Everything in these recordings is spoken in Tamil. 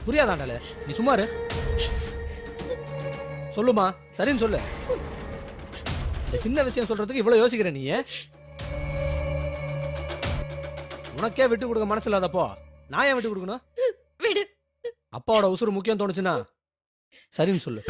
புரியாதாண்டால நீ சும்மாரு. சொல்லுமா, சரின்னு சொல்லு. இந்த சின்ன விஷயம் சொல்றதுக்கு இவ்வளவு யோசிக்கிற நீ? உனக்கே விட்டு கொடுக்க மனசு இல்லாதப்போ நான் ஏன் விட்டு கொடுக்கணும்? விடு. அப்பாவோட உசுறு முக்கியம் தோணுச்சுன்னா சரின்னு சொல்லு.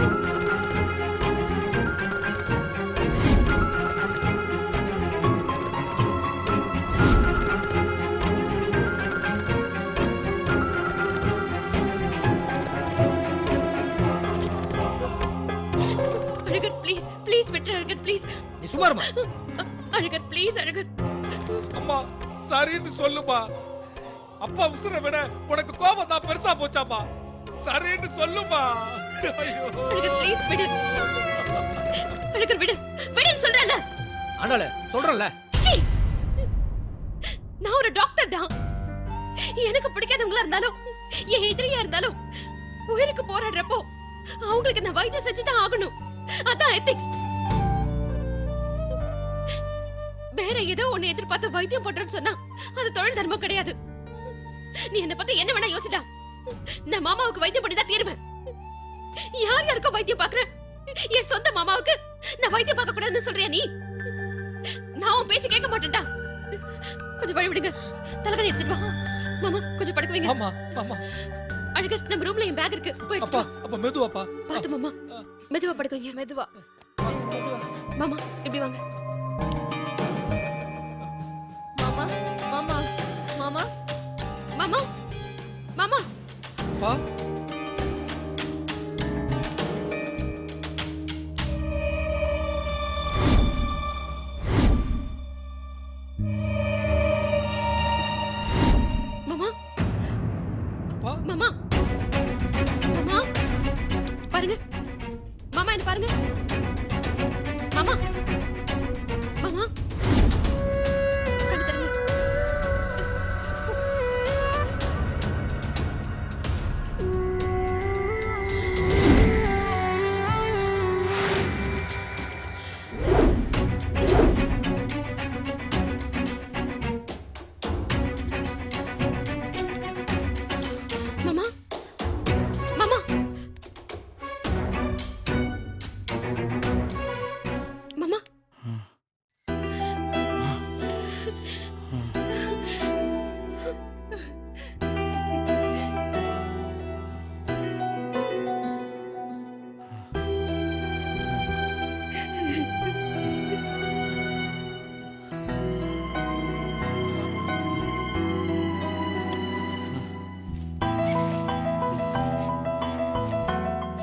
அழகர் ப்ளீஸ் ப்ளீஸ் விட்டு அழகர் ப்ளீஸ். நீ சும்மா இருமா. அழகர் ப்ளீஸ் அழகர். அம்மா சரின்னு சொல்லுமா. அப்பா உசுரை விட உனக்கு கோபம் தான் பெருசா போச்சாமா. சரின்னு சொல்லுமா. அழகர் ப்ளீஸ் விடு. அழகர் விடு விடுன்னு சொல்றேன்ல. ஆண்டால சொல்றேன்ல. நான் ஒரு டாக்டர் தான். எனக்கு பிடிக்காதவங்களா இருந்தாலும் என் எதிரியா இருந்தாலும் உயிருக்கு போராடுறப்போ அவங்களுக்கு நான் வைத்தியம் செஞ்சுதான் ஆகணும். அதான் எத்திக்ஸ். வேற ஏதோ ஒண்ணு எதிர்பார்த்து வைத்தியம் பண்றேன்னு சொன்னா அது தொழில் தர்மம் கிடையாது. நீ என்ன பத்தி என்ன வேணா யோசிடா. நான் மாமாவுக்கு வைத்தியம் பண்ணி தான் தீருவேன். யார் யாருக்கும் வைத்தியம் பாக்குறேன். என் சொந்த மாமாவுக்கு நான் வைத்தியம் பார்க்க கூடாதுன்னு சொல்றியா நீ? நான் உன் பேச்சு கேட்க மாட்டேன்டா. கொஞ்சம் வழி விடுங்க. தலைகணி எடுத்துட்டு வா. மாமா கொஞ்சம் படுக்க வைங்க. ஆமா ஆமா. அழகர் நம்ம ரூம்ல என் பேக் இருக்கு. போய் அப்பா அப்பா மெதுவாப்பா. பாத்து மாமா. மெதுவா படுக்க வைங்க. மெதுவா. மாமா இப்படி வாங்க. மாமா மாமா மாமா மாமா மாமா. அப்பா மாமா அப்பா மாமா மாமா பாருங்க. மாமா என்ன பாருங்க. மாமா மாமா கண்ணு தருங்க. மாமா மாமா மாமா.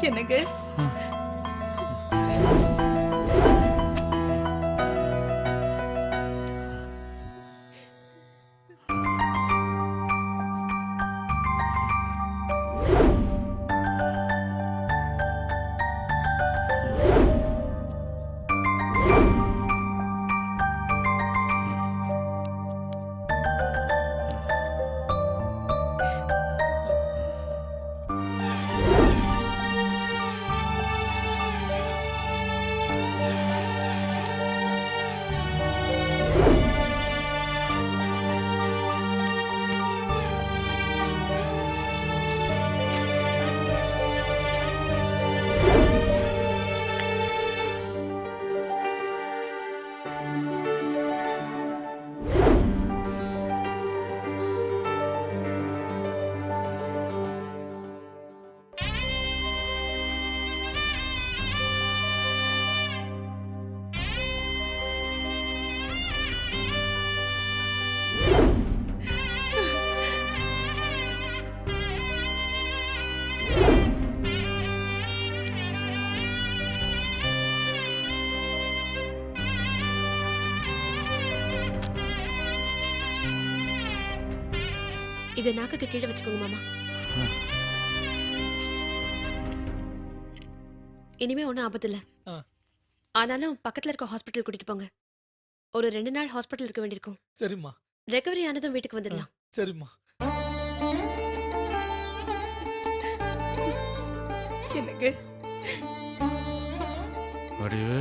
எனக்கு இதை நாக்குக்கு கீழே வச்சுக்கோங்க மாமா. இனிமே ஒன்றும் ஆபத்து இல்லை. ஆனாலும் பக்கத்துல இருக்க ஹாஸ்பிட்டல் கூட்டிட்டு போங்க. ஒரு 2 நாள் ஹாஸ்பிட்டல் இருக்க வேண்டியிருக்கும். சரிம்மா. ரெக்கவரி ஆனதும் வீட்டுக்கு வந்துடலாம். சரிம்மா. எனக்கு வடிவு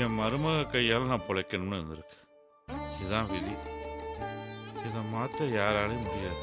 என் மருமக கையால் நான் பிழைக்கணும்னு இருந்திருக்கு. இதுதான் விதி. இதை மாற்ற யாராலையும் முடியாது.